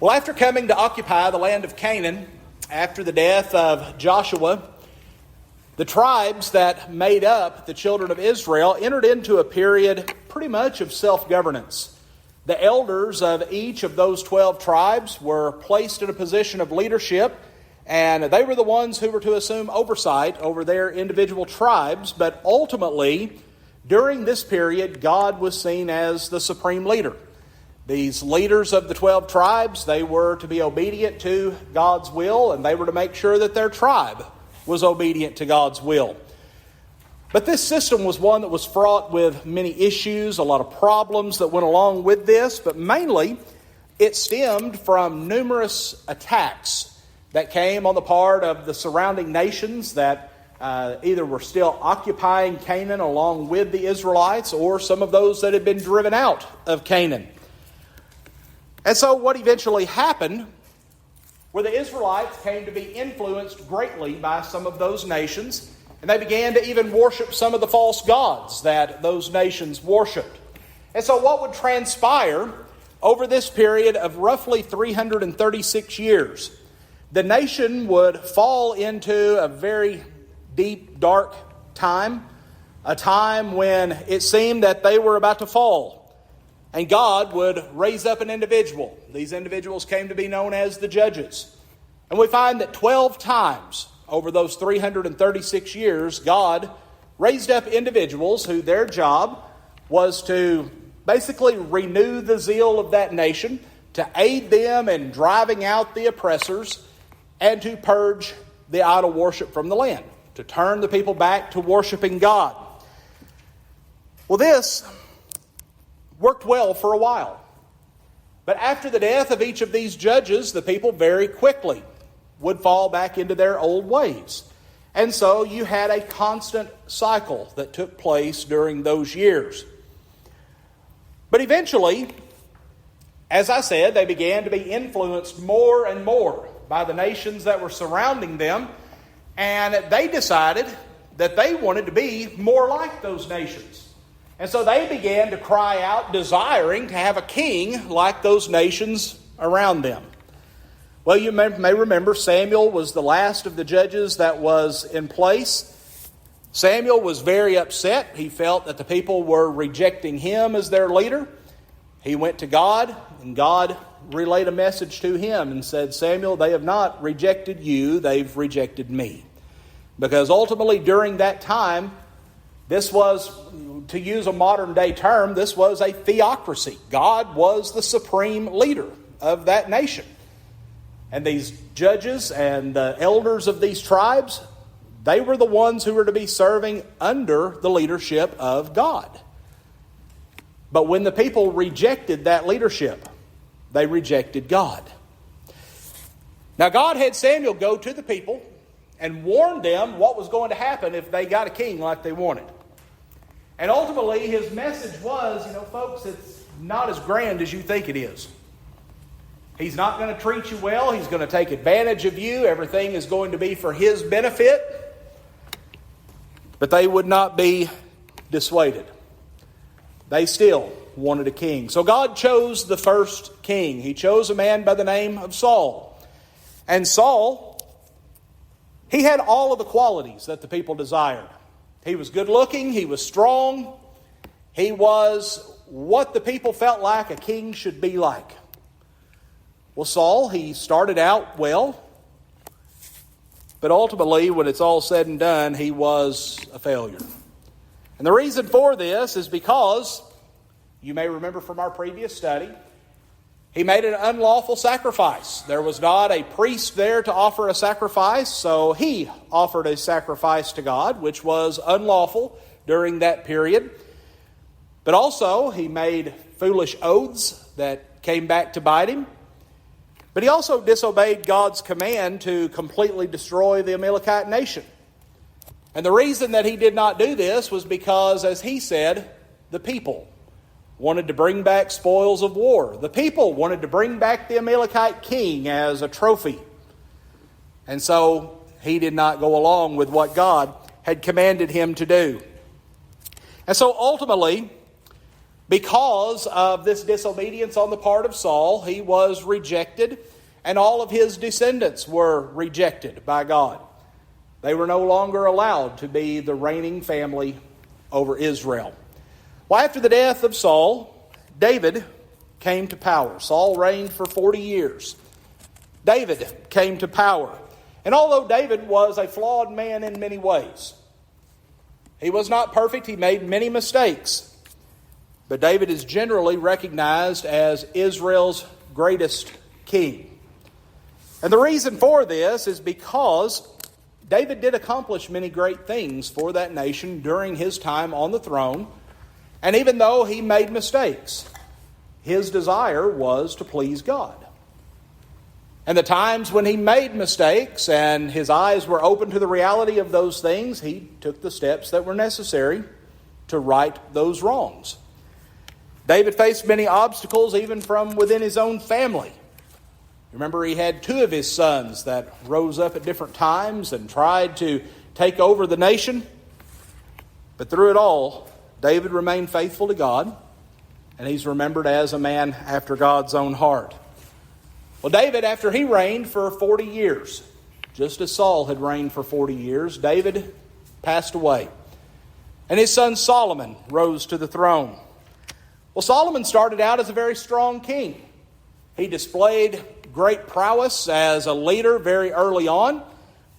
Well, after coming to occupy the land of Canaan, after the death of Joshua, the tribes that made up the children of Israel entered into a period pretty much of self-governance. The elders of each of those 12 tribes were placed in a position of leadership, and they were the ones who were to assume oversight over their individual tribes. But ultimately, during this period, God was seen as the supreme leader. These leaders of the 12 tribes, they were to be obedient to God's will, and they were to make sure that their tribe was obedient to God's will. But this system was one that was fraught with many issues, a lot of problems that went along with this, but mainly it stemmed from numerous attacks that came on the part of the surrounding nations that either were still occupying Canaan along with the Israelites, or some of those that had been driven out of Canaan. And so what eventually happened were the Israelites came to be influenced greatly by some of those nations, and they began to even worship some of the false gods that those nations worshipped. And so what would transpire over this period of roughly 336 years? The nation would fall into a very deep, dark time, a time when it seemed that they were about to fall. And God would raise up an individual. These individuals came to be known as the judges. And we find that 12 times over those 336 years, God raised up individuals who their job was to basically renew the zeal of that nation, to aid them in driving out the oppressors, and to purge the idol worship from the land, to turn the people back to worshiping God. Well, this worked well for a while. But after the death of each of these judges, the people very quickly would fall back into their old ways. And so you had a constant cycle that took place during those years. But eventually, as I said, they began to be influenced more and more by the nations that were surrounding them, and they decided that they wanted to be more like those nations. And so they began to cry out, desiring to have a king like those nations around them. Well, you may remember Samuel was the last of the judges that was in place. Samuel was very upset. He felt that the people were rejecting him as their leader. He went to God, and God relayed a message to him and said, Samuel, they have not rejected you, they've rejected me. Because ultimately during that time, this was, to use a modern day term, this was a theocracy. God was the supreme leader of that nation. And these judges and the elders of these tribes, they were the ones who were to be serving under the leadership of God. But when the people rejected that leadership, they rejected God. Now God had Samuel go to the people and warn them what was going to happen if they got a king like they wanted. And ultimately his message was, folks, it's not as grand as you think it is. He's not going to treat you well. He's going to take advantage of you. Everything is going to be for his benefit. But they would not be dissuaded. They still wanted a king. So God chose the first king. He chose a man by the name of Saul. And Saul, he had all of the qualities that the people desired. He was good looking. He was strong. He was what the people felt like a king should be like. Well, Saul, he started out well, but ultimately, when it's all said and done, he was a failure. And the reason for this is because, you may remember from our previous study, he made an unlawful sacrifice. There was not a priest there to offer a sacrifice, so he offered a sacrifice to God, which was unlawful during that period. But also, he made foolish oaths that came back to bite him. But he also disobeyed God's command to completely destroy the Amalekite nation. And the reason that he did not do this was because, as he said, the people wanted to bring back spoils of war. The people wanted to bring back the Amalekite king as a trophy. And so he did not go along with what God had commanded him to do. And so ultimately, Because of this disobedience on the part of Saul, he was rejected, and all of his descendants were rejected by God. They were no longer allowed to be the reigning family over Israel. Well, after the death of Saul, David came to power. Saul reigned for 40 years. David came to power. And although David was a flawed man in many ways, he was not perfect. He made many mistakes. But David is generally recognized as Israel's greatest king. And the reason for this is because David did accomplish many great things for that nation during his time on the throne. And even though he made mistakes, his desire was to please God. And the times when he made mistakes and his eyes were open to the reality of those things, he took the steps that were necessary to right those wrongs. David faced many obstacles even from within his own family. Remember, he had 2 of his sons that rose up at different times and tried to take over the nation. But through it all, David remained faithful to God, and he's remembered as a man after God's own heart. Well, David, after he reigned for 40 years, just as Saul had reigned for 40 years, David passed away. And his son Solomon rose to the throne. Well, Solomon started out as a very strong king. He displayed great prowess as a leader very early on.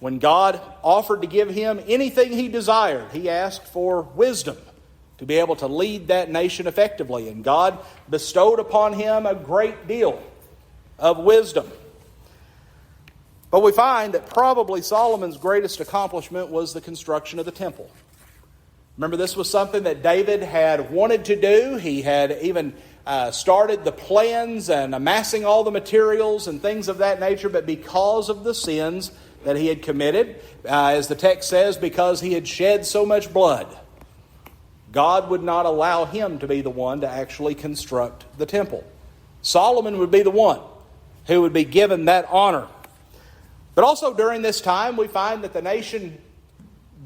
When God offered to give him anything he desired, he asked for wisdom to be able to lead that nation effectively. And God bestowed upon him a great deal of wisdom. But we find that probably Solomon's greatest accomplishment was the construction of the temple. Remember, this was something that David had wanted to do. He had even started the plans and amassing all the materials and things of that nature, but because of the sins that he had committed, as the text says, because he had shed so much blood, God would not allow him to be the one to actually construct the temple. Solomon would be the one who would be given that honor. But also during this time, we find that the nation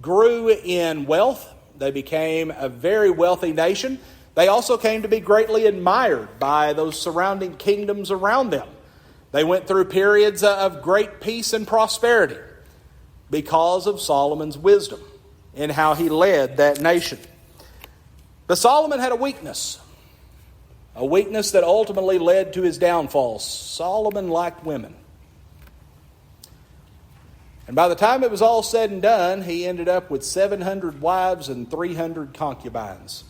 grew in wealth. They became a very wealthy nation. They also came to be greatly admired by those surrounding kingdoms around them. They went through periods of great peace and prosperity because of Solomon's wisdom in how he led that nation. But Solomon had a weakness that ultimately led to his downfall. Solomon liked women. And by the time it was all said and done, he ended up with 700 wives and 300 concubines.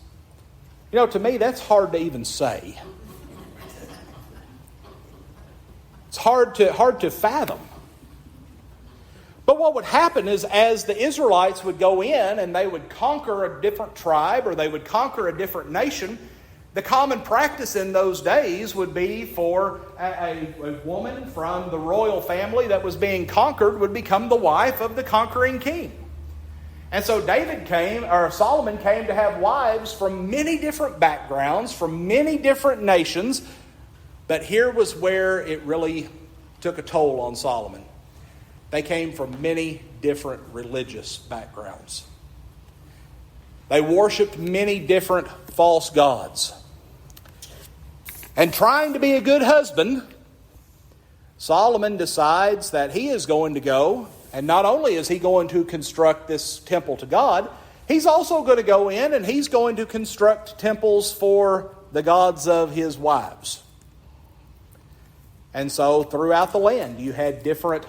You know, to me, that's hard to even say. It's hard to fathom. But what would happen is, as the Israelites would go in and they would conquer a different tribe or they would conquer a different nation, the common practice in those days would be for a woman from the royal family that was being conquered would become the wife of the conquering king. And so Solomon came to have wives from many different backgrounds, from many different nations. But here was where it really took a toll on Solomon. They came from many different religious backgrounds. They worshipped many different false gods. And trying to be a good husband, Solomon decides that he is going to go, and not only is he going to construct this temple to God, he's also going to go in and he's going to construct temples for the gods of his wives. And so throughout the land, you had different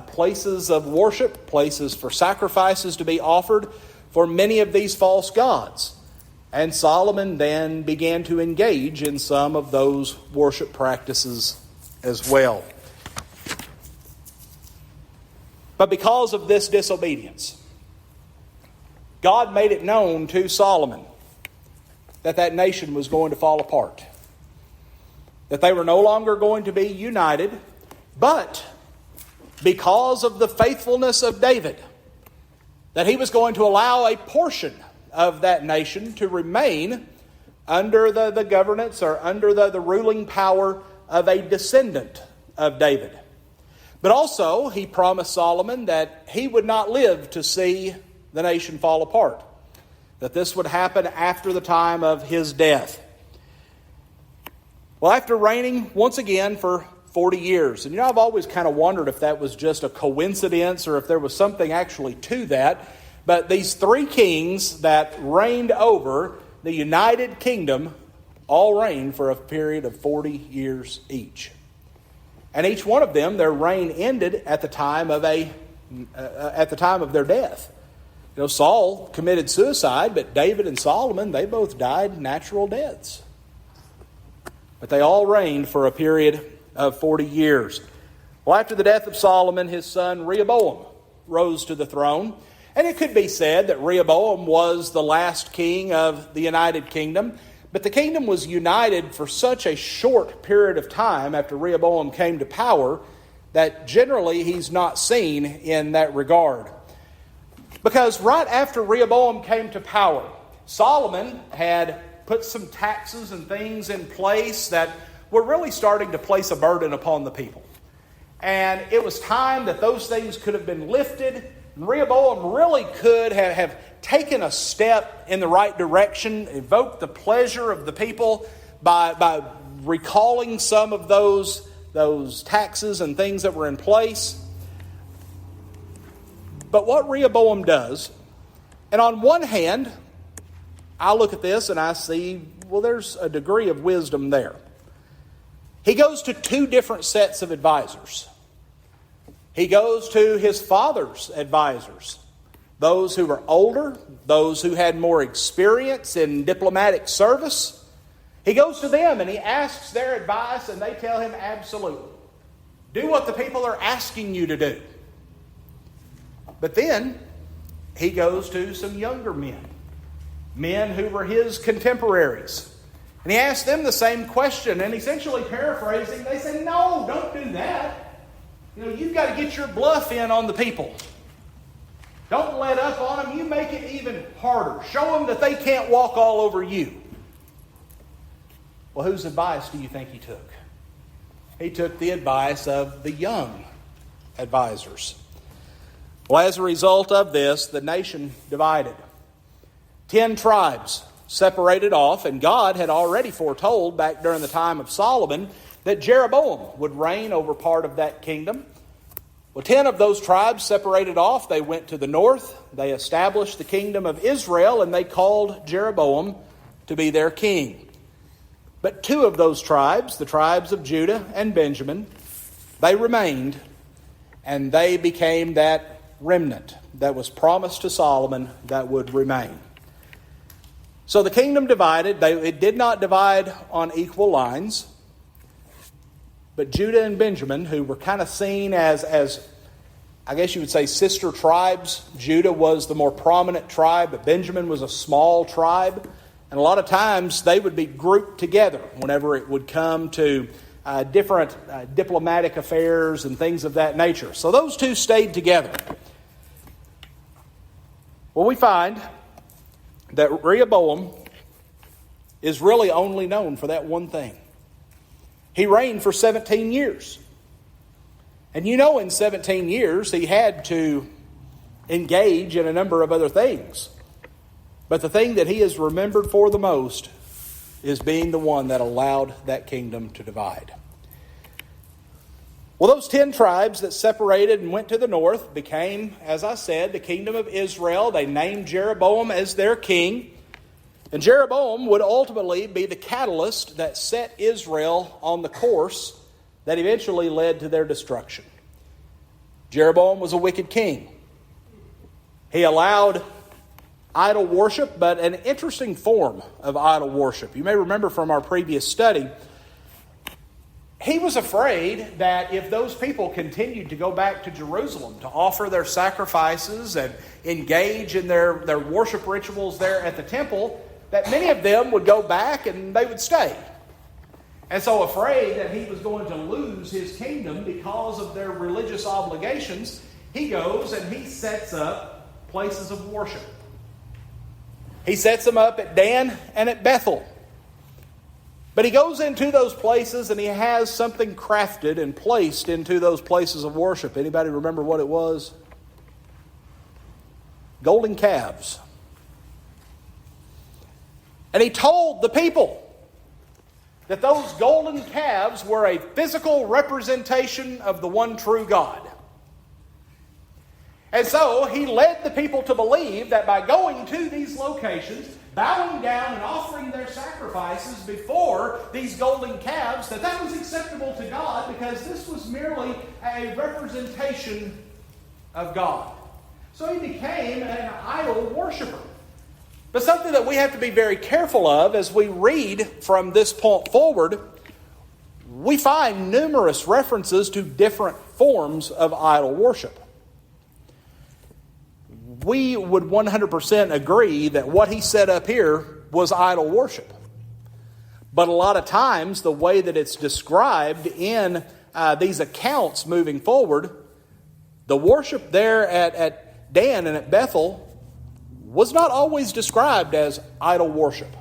places of worship, places for sacrifices to be offered for many of these false gods. And Solomon then began to engage in some of those worship practices as well. But because of this disobedience, God made it known to Solomon that that nation was going to fall apart. That they were no longer going to be united, but because of the faithfulness of David, that he was going to allow a portion of that nation to remain under the governance or under the ruling power of a descendant of David. But also, he promised Solomon that he would not live to see the nation fall apart. That this would happen after the time of his death. Well, after reigning once again for 40 years, and I've always kind of wondered if that was just a coincidence or if there was something actually to that, but these three kings that reigned over the United Kingdom all reigned for a period of 40 years each. And each one of them, their reign ended at the time of their death. Saul committed suicide, but David and Solomon, they both died natural deaths. But they all reigned for a period of 40 years. Well, after the death of Solomon, his son Rehoboam rose to the throne. And it could be said that Rehoboam was the last king of the United Kingdom. But the kingdom was united for such a short period of time after Rehoboam came to power that generally he's not seen in that regard. Because right after Rehoboam came to power, Solomon had put some taxes and things in place that were really starting to place a burden upon the people. And it was time that those things could have been lifted. And Rehoboam really could have taken a step in the right direction, evoked the pleasure of the people by recalling some of those taxes and things that were in place. But what Rehoboam does, and on one hand, I look at this and I see, well, there's a degree of wisdom there. He goes to two different sets of advisors. He goes to his father's advisors, those who were older, those who had more experience in diplomatic service. He goes to them and he asks their advice, and they tell him, absolutely, do what the people are asking you to do. But then he goes to some younger men who were his contemporaries. And he asked them the same question, and essentially paraphrasing, they said, no, don't do that. You've got to get your bluff in on the people. Don't let up on them. You make it even harder. Show them that they can't walk all over you. Well, whose advice do you think he took? He took the advice of the young advisors. Well, as a result of this, the nation divided. 10 tribes separated off, and God had already foretold back during the time of Solomon that Jeroboam would reign over part of that kingdom. Well, 10 of those tribes separated off. They went to the north. They established the kingdom of Israel, and they called Jeroboam to be their king. But 2 of those tribes, the tribes of Judah and Benjamin, they remained, and they became that remnant that was promised to Solomon that would remain. So the kingdom divided. It did not divide on equal lines. But Judah and Benjamin, who were kind of seen as I guess you would say, sister tribes. Judah was the more prominent tribe, but Benjamin was a small tribe. And a lot of times they would be grouped together whenever it would come to different diplomatic affairs and things of that nature. So those two stayed together. Well, we find that Rehoboam is really only known for that one thing. He reigned for 17 years. And in 17 years, he had to engage in a number of other things. But the thing that he is remembered for the most is being the one that allowed that kingdom to divide. Well, those 10 tribes that separated and went to the north became, as I said, the kingdom of Israel. They named Jeroboam as their king. And Jeroboam would ultimately be the catalyst that set Israel on the course that eventually led to their destruction. Jeroboam was a wicked king. He allowed idol worship, but an interesting form of idol worship. You may remember from our previous study, he was afraid that if those people continued to go back to Jerusalem to offer their sacrifices and engage in their worship rituals there at the temple, that many of them would go back and they would stay. And so afraid that he was going to lose his kingdom because of their religious obligations, he goes and he sets up places of worship. He sets them up at Dan and at Bethel. But he goes into those places and he has something crafted and placed into those places of worship. Anybody remember what it was? Golden calves. And he told the people, that those golden calves were a physical representation of the one true God. And so he led the people to believe that by going to these locations, bowing down and offering their sacrifices before these golden calves, that was acceptable to God because this was merely a representation of God. So he became an idol worshiper. But something that we have to be very careful of as we read from this point forward, we find numerous references to different forms of idol worship. We would 100% agree that what he set up here was idol worship. But a lot of times, the way that it's described in these accounts moving forward, the worship there at Dan and at Bethel was not always described as idol worship.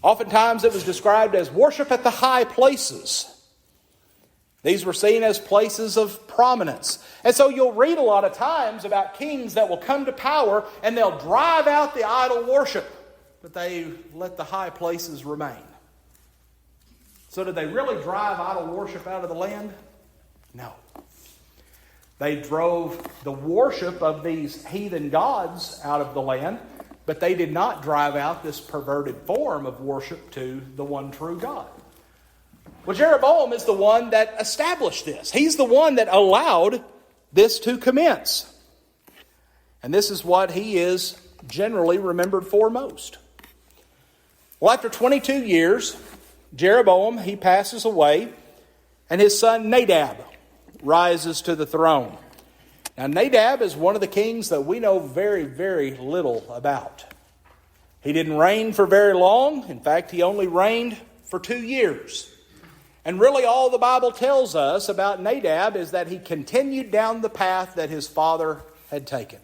Oftentimes it was described as worship at the high places. These were seen as places of prominence. And so you'll read a lot of times about kings that will come to power and they'll drive out the idol worship, but they let the high places remain. So did they really drive idol worship out of the land? No. They drove the worship of these heathen gods out of the land, but they did not drive out this perverted form of worship to the one true God. Well, Jeroboam is the one that established this. He's the one that allowed this to commence. And this is what he is generally remembered for most. Well, after 22 years, Jeroboam, he passes away, and his son Nadab rises to the throne. Now, Nadab is one of the kings that we know very, very little about. He didn't reign for very long. In fact, he only reigned for 2 years. And really all the Bible tells us about Nadab is that he continued down the path that his father had taken.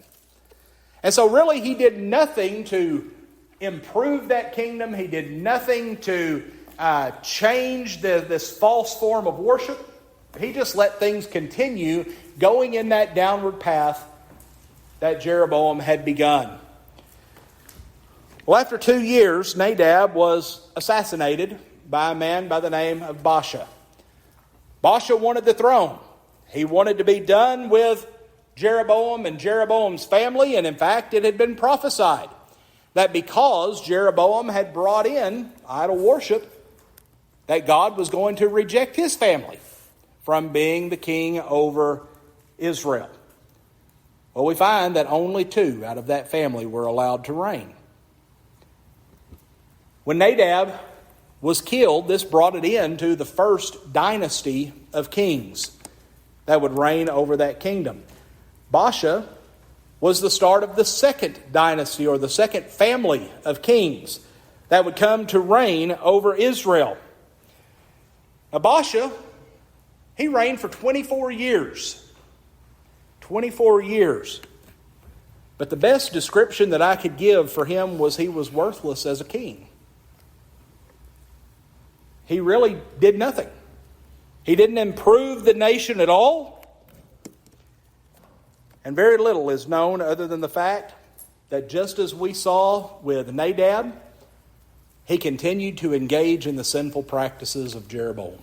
And so really he did nothing to improve that kingdom. He did nothing to change this false form of worship. He just let things continue going in that downward path that Jeroboam had begun. Well, after 2 years, Nadab was assassinated by a man by the name of Baasha. Baasha wanted the throne. He wanted to be done with Jeroboam and Jeroboam's family, and in fact, it had been prophesied that because Jeroboam had brought in idol worship, that God was going to reject his family from being the king over Israel. Well, we find that only 2 out of that family were allowed to reign. When Nadab was killed, this brought it into the first dynasty of kings that would reign over that kingdom. Baasha was the start of the second dynasty, or the second family of kings that would come to reign over Israel. Now, Baasha, he reigned for 24 years. 24 years. But the best description that I could give for him was he was worthless as a king. He really did nothing. He didn't improve the nation at all. And very little is known other than the fact that just as we saw with Nadab, he continued to engage in the sinful practices of Jeroboam.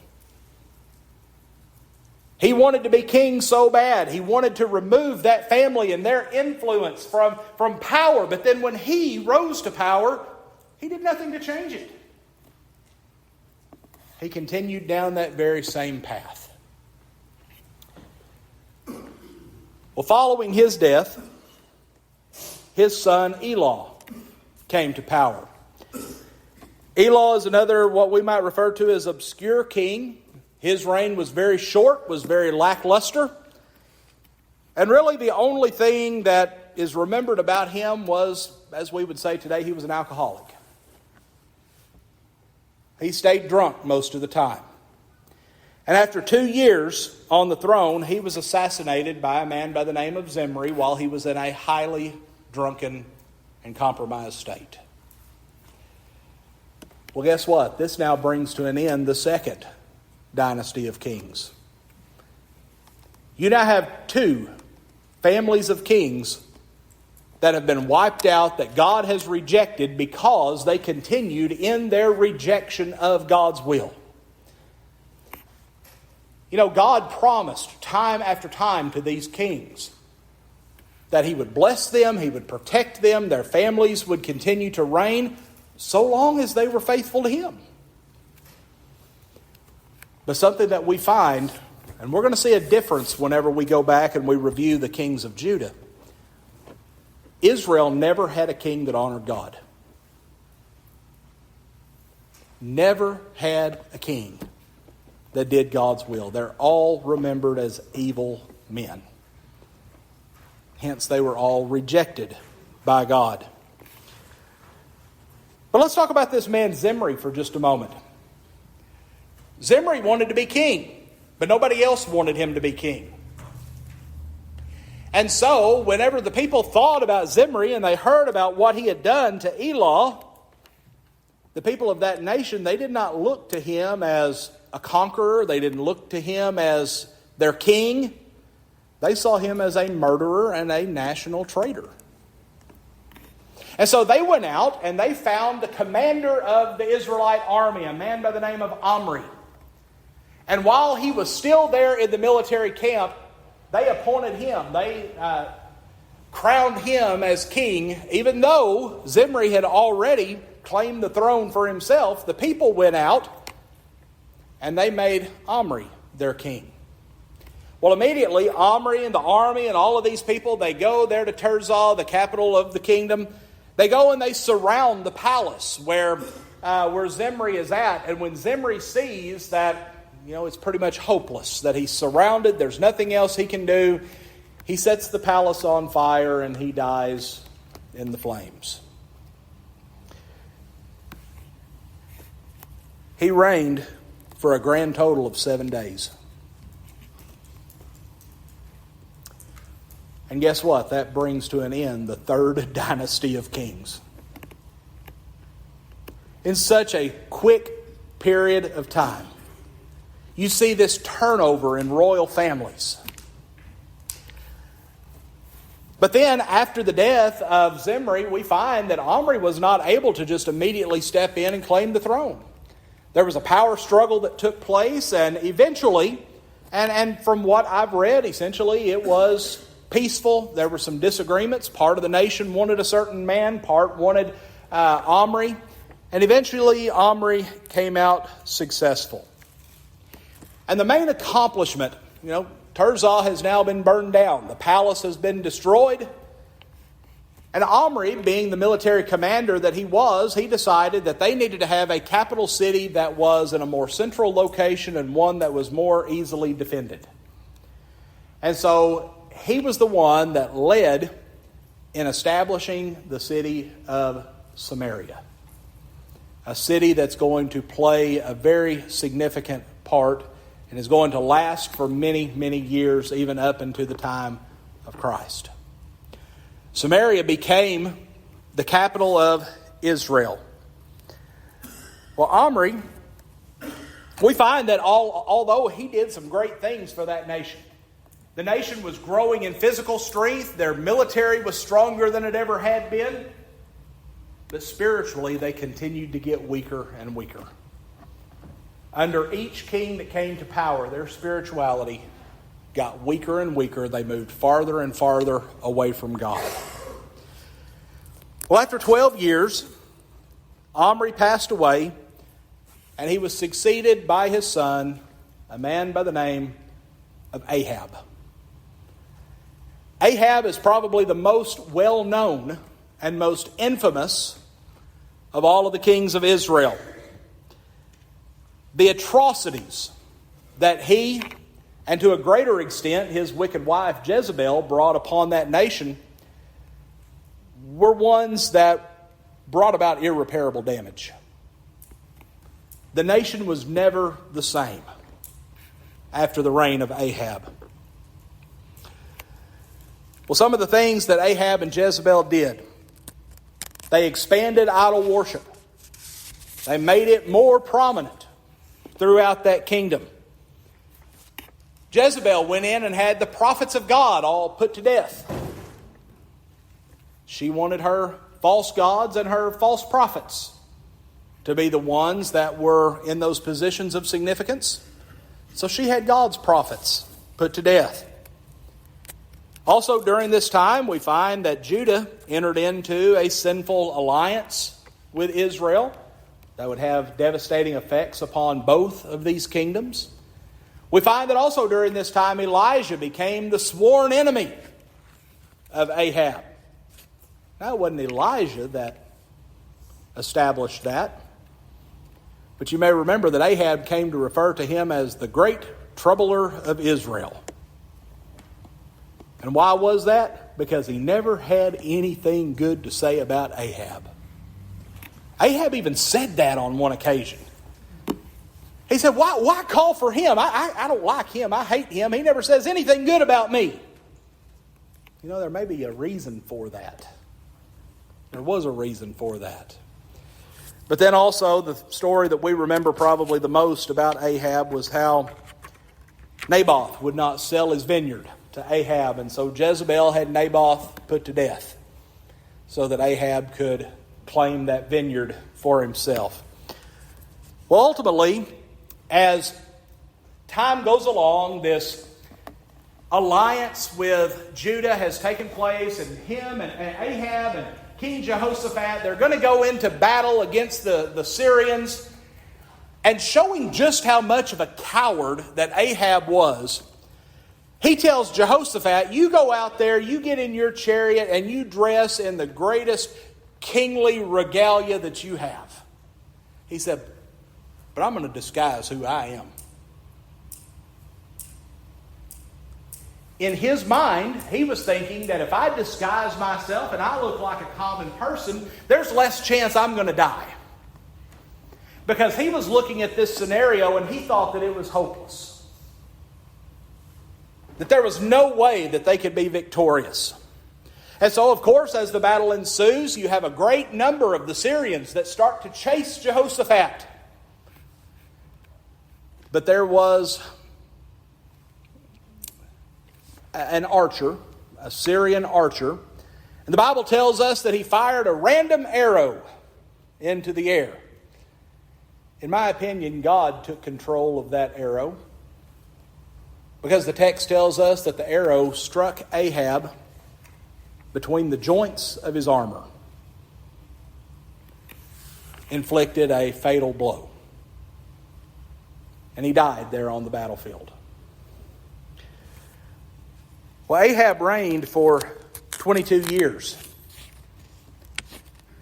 He wanted to be king so bad. He wanted to remove that family and their influence from power. But then when he rose to power, he did nothing to change it. He continued down that very same path. Well, following his death, his son Elah came to power. Elah is another what we might refer to as obscure king. His reign was very short, was very lackluster. And really the only thing that is remembered about him was, as we would say today, he was an alcoholic. He stayed drunk most of the time. And after 2 years on the throne, he was assassinated by a man by the name of Zimri while he was in a highly drunken and compromised state. Well, guess what? This now brings to an end the second dynasty of kings. You now have 2 families of kings that have been wiped out, that God has rejected because they continued in their rejection of God's will. You know, God promised time after time to these kings that He would bless them, He would protect them, their families would continue to reign so long as they were faithful to Him. But something that we find, and we're going to see a difference whenever we go back and we review the kings of Judah. Israel never had a king that honored God. Never had a king that did God's will. They're all remembered as evil men. Hence, they were all rejected by God. But let's talk about this man Zimri for just a moment. Zimri wanted to be king, but nobody else wanted him to be king. And so, whenever the people thought about Zimri and they heard about what he had done to Elah, the people of that nation, they did not look to him as a conqueror. They didn't look to him as their king. They saw him as a murderer and a national traitor. And so they went out and they found the commander of the Israelite army, a man by the name of Omri. And while he was still there in the military camp, they appointed him. They crowned him as king, even though Zimri had already claimed the throne for himself. The people went out and they made Omri their king. Well, immediately, Omri and the army and all of these people, they go there to Tirzah, the capital of the kingdom. They go and they surround the palace where Zimri is at. And when Zimri sees that, it's pretty much hopeless, that he's surrounded, there's nothing else he can do, he sets the palace on fire and he dies in the flames. He reigned for a grand total of 7 days. And guess what? That brings to an end the third dynasty of kings. In such a quick period of time, you see this turnover in royal families. But then, after the death of Zimri, we find that Omri was not able to just immediately step in and claim the throne. There was a power struggle that took place, and eventually, and from what I've read, essentially it was peaceful. There were some disagreements. Part of the nation wanted a certain man, part wanted Omri, and eventually Omri came out successful. And the main accomplishment, Tirzah has now been burned down. The palace has been destroyed. And Omri, being the military commander that he was, he decided that they needed to have a capital city that was in a more central location and one that was more easily defended. And so he was the one that led in establishing the city of Samaria, a city that's going to play a very significant part and is going to last for many, many years, even up into the time of Christ. Samaria became the capital of Israel. Well, Omri, we find that although he did some great things for that nation, the nation was growing in physical strength, their military was stronger than it ever had been, but spiritually they continued to get weaker and weaker. Under each king that came to power, their spirituality got weaker and weaker. They moved farther and farther away from God. Well, after 12 years, Omri passed away, and he was succeeded by his son, a man by the name of Ahab. Ahab is probably the most well-known and most infamous of all of the kings of Israel. The atrocities that he, and to a greater extent his wicked wife Jezebel, brought upon that nation were ones that brought about irreparable damage. The nation was never the same after the reign of Ahab. Well, some of the things that Ahab and Jezebel did: they expanded idol worship. They made it more prominent throughout that kingdom. Jezebel went in and had the prophets of God all put to death. She wanted her false gods and her false prophets to be the ones that were in those positions of significance. So she had God's prophets put to death. Also during this time, we find that Judah entered into a sinful alliance with Israel that would have devastating effects upon both of these kingdoms. We find that also during this time, Elijah became the sworn enemy of Ahab. Now, it wasn't Elijah that established that, but you may remember that Ahab came to refer to him as the great troubler of Israel. And why was that? Because he never had anything good to say about Ahab. Ahab even said that on one occasion. He said, why call for him? I don't like him. I hate him. He never says anything good about me. You know, there may be a reason for that. There was a reason for that. But then also the story that we remember probably the most about Ahab was how Naboth would not sell his vineyard to Ahab. And so Jezebel had Naboth put to death so that Ahab could claim that vineyard for himself. Well, ultimately, as time goes along, this alliance with Judah has taken place, and him and Ahab and King Jehoshaphat, they're going to go into battle against the Syrians. And showing just how much of a coward that Ahab was, he tells Jehoshaphat, you go out there, you get in your chariot, and you dress in the greatest kingly regalia that you have. He said, but I'm going to disguise who I am. In his mind, he was thinking that if I disguise myself and I look like a common person, there's less chance I'm going to die. Because he was looking at this scenario and he thought that it was hopeless. That there was no way that they could be victorious. And so, of course, as the battle ensues, you have a great number of the Syrians that start to chase Jehoshaphat. But there was an archer, a Syrian archer. And the Bible tells us that he fired a random arrow into the air. In my opinion, God took control of that arrow, because the text tells us that the arrow struck Ahab between the joints of his armor, inflicted a fatal blow, and he died there on the battlefield. Well, Ahab reigned for 22 years.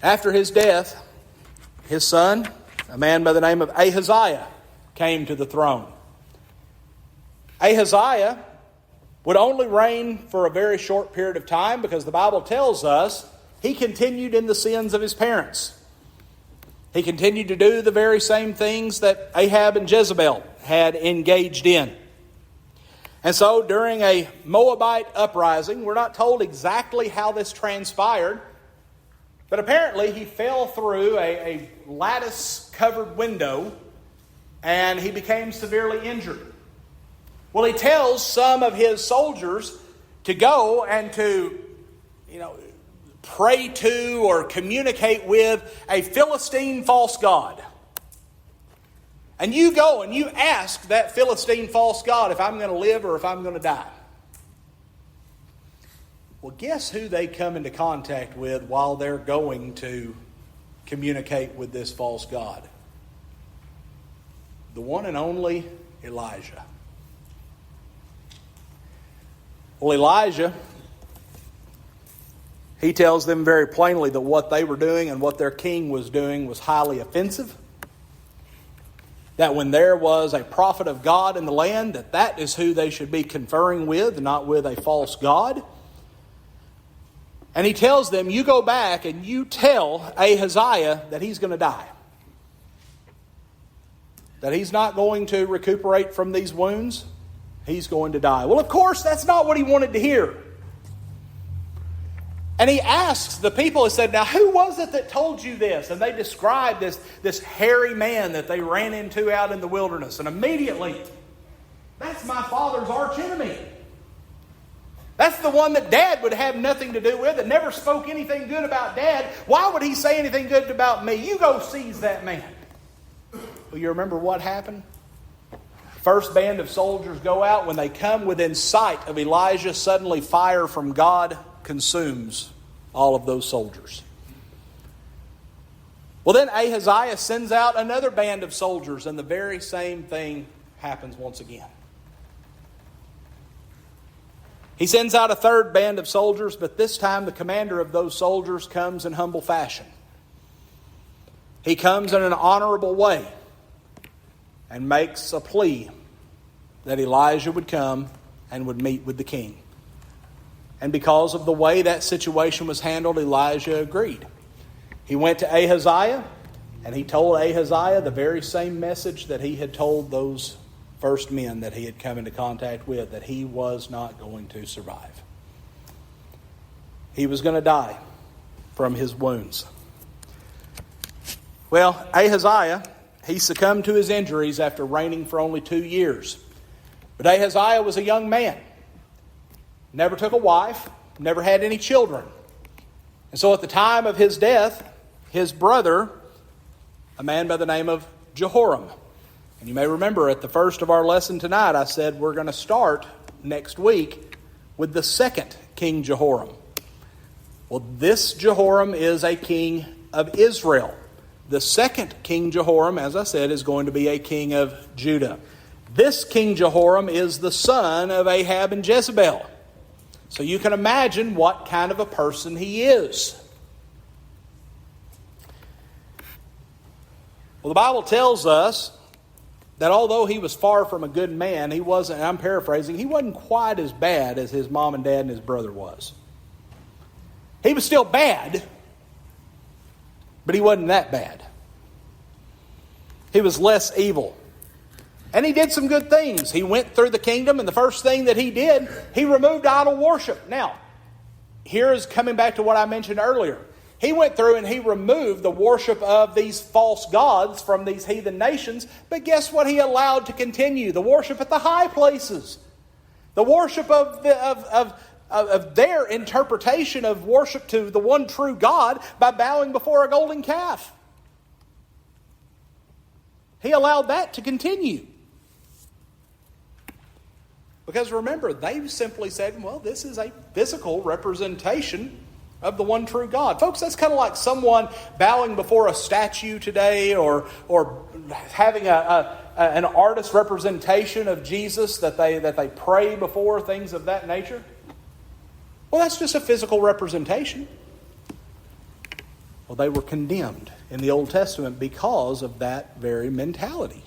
After his death, his son, a man by the name of Ahaziah, came to the throne. Ahaziah would only reign for a very short period of time, because the Bible tells us he continued in the sins of his parents. He continued to do the very same things that Ahab and Jezebel had engaged in. And so during a Moabite uprising, we're not told exactly how this transpired, but apparently he fell through a lattice-covered window and he became severely injured. Well, he tells some of his soldiers to go and to, pray to or communicate with a Philistine false god. And you go and you ask that Philistine false god if I'm going to live or if I'm going to die. Well, guess who they come into contact with while they're going to communicate with this false god? The one and only Elijah. Well, Elijah, he tells them very plainly that what they were doing and what their king was doing was highly offensive. That when there was a prophet of God in the land, that is who they should be conferring with, not with a false god. And he tells them, you go back and you tell Ahaziah that he's going to die. That he's not going to recuperate from these wounds. He's going to die. Well, of course, that's not what he wanted to hear. And he asks the people, he said, now who was it that told you this? And they described this hairy man that they ran into out in the wilderness. And immediately, that's my father's arch enemy. That's the one that Dad would have nothing to do with, that never spoke anything good about Dad. Why would he say anything good about me? You go seize that man. Well, you remember what happened? First band of soldiers go out. When they come within sight of Elijah, suddenly fire from God consumes all of those soldiers. Well, then Ahaziah sends out another band of soldiers, and the very same thing happens once again. He sends out a third band of soldiers, but this time the commander of those soldiers comes in humble fashion. He comes in an honorable way and makes a plea that Elijah would come and would meet with the king. And because of the way that situation was handled, Elijah agreed. He went to Ahaziah, and he told Ahaziah the very same message that he had told those first men that he had come into contact with, that he was not going to survive. He was going to die from his wounds. Well, Ahaziah, he succumbed to his injuries after reigning for only 2 years. But Ahaziah was a young man, never took a wife, never had any children. And so at the time of his death, his brother, a man by the name of Jehoram. And you may remember at the first of our lesson tonight, I said we're going to start next week with the second King Jehoram. Well, this Jehoram is a king of Israel. The second King Jehoram, as I said, is going to be a king of Judah. This King Jehoram is the son of Ahab and Jezebel. So you can imagine what kind of a person he is. Well, the Bible tells us that although he was far from a good man, he wasn't, and I'm paraphrasing, he wasn't quite as bad as his mom and dad and his brother was. He was still bad, but he wasn't that bad. He was less evil. And he did some good things. He went through the kingdom, and the first thing that he did, he removed idol worship. Now, here is coming back to what I mentioned earlier. He went through and he removed the worship of these false gods from these heathen nations. But guess what he allowed to continue? The worship at the high places. The worship of their interpretation of worship to the one true God by bowing before a golden calf. He allowed that to continue. Because remember, they simply said, well, this is a physical representation of the one true God. Folks, that's kind of like someone bowing before a statue today or having an artist representation of Jesus that they pray before, things of that nature. Well, that's just a physical representation. Well, they were condemned in the Old Testament because of that very mentality.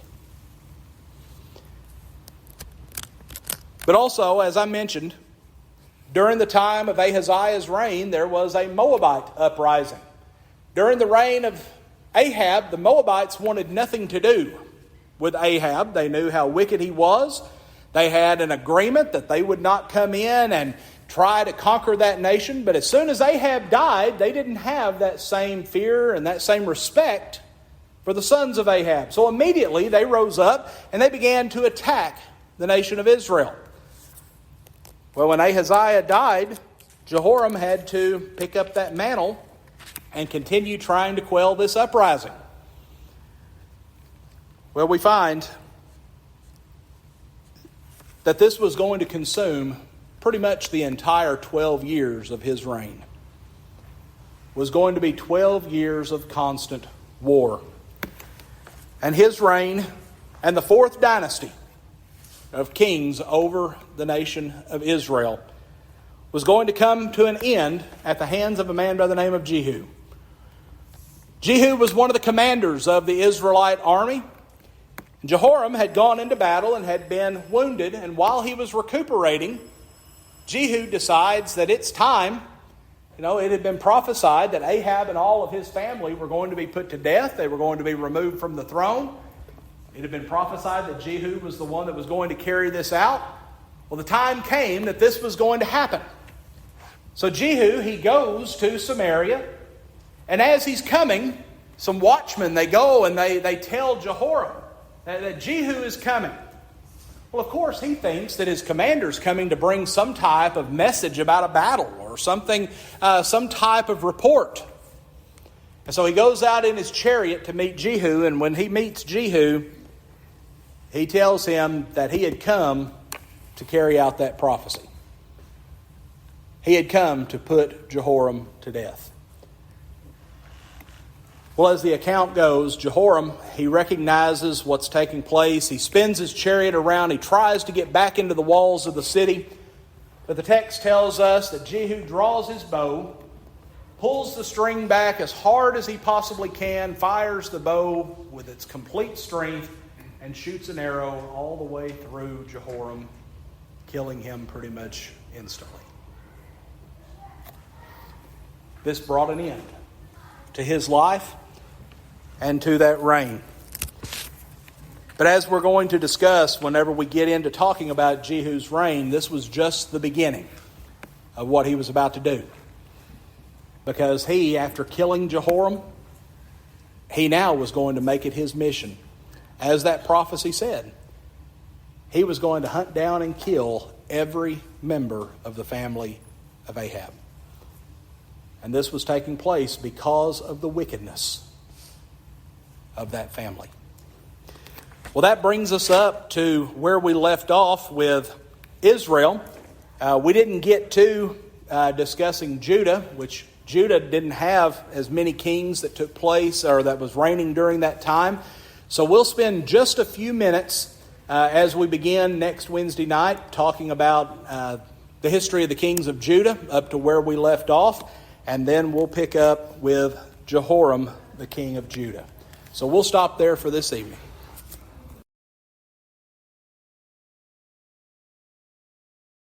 But also, as I mentioned, during the time of Ahaziah's reign, there was a Moabite uprising. During the reign of Ahab, the Moabites wanted nothing to do with Ahab. They knew how wicked he was. They had an agreement that they would not come in and try to conquer that nation. But as soon as Ahab died, they didn't have that same fear and that same respect for the sons of Ahab. So immediately they rose up and they began to attack the nation of Israel. Well, when Ahaziah died, Jehoram had to pick up that mantle and continue trying to quell this uprising. Well, we find that this was going to consume pretty much the entire 12 years of his reign. It was going to be 12 years of constant war. And his reign and the fourth dynasty of kings over the nation of Israel was going to come to an end at the hands of a man by the name of Jehu. Jehu was one of the commanders of the Israelite army. Jehoram had gone into battle and had been wounded, and while he was recuperating, Jehu decides that it's time. It had been prophesied that Ahab and all of his family were going to be put to death. They were going to be removed from the throne. It had been prophesied that Jehu was the one that was going to carry this out. Well, the time came that this was going to happen. So Jehu, he goes to Samaria, and as he's coming, some watchmen, they go and they tell Jehoram that Jehu is coming. Well, of course, he thinks that his commander's coming to bring some type of message about a battle or something, some type of report. And so he goes out in his chariot to meet Jehu, and when he meets Jehu, he tells him that he had come to carry out that prophecy. He had come to put Jehoram to death. Well, as the account goes, Jehoram, he recognizes what's taking place. He spins his chariot around. He tries to get back into the walls of the city. But the text tells us that Jehu draws his bow, pulls the string back as hard as he possibly can, fires the bow with its complete strength, and shoots an arrow all the way through Jehoram, killing him pretty much instantly. This brought an end to his life and to that reign. But as we're going to discuss whenever we get into talking about Jehu's reign, this was just the beginning of what he was about to do. Because he, after killing Jehoram, he now was going to make it his mission. As that prophecy said, he was going to hunt down and kill every member of the family of Ahab. And this was taking place because of the wickedness of that family. Well, that brings us up to where we left off with Israel. We didn't get to discussing Judah, which Judah didn't have as many kings that took place or that was reigning during that time. So we'll spend just a few minutes as we begin next Wednesday night talking about the history of the kings of Judah up to where we left off. And then we'll pick up with Jehoram, the king of Judah. So we'll stop there for this evening.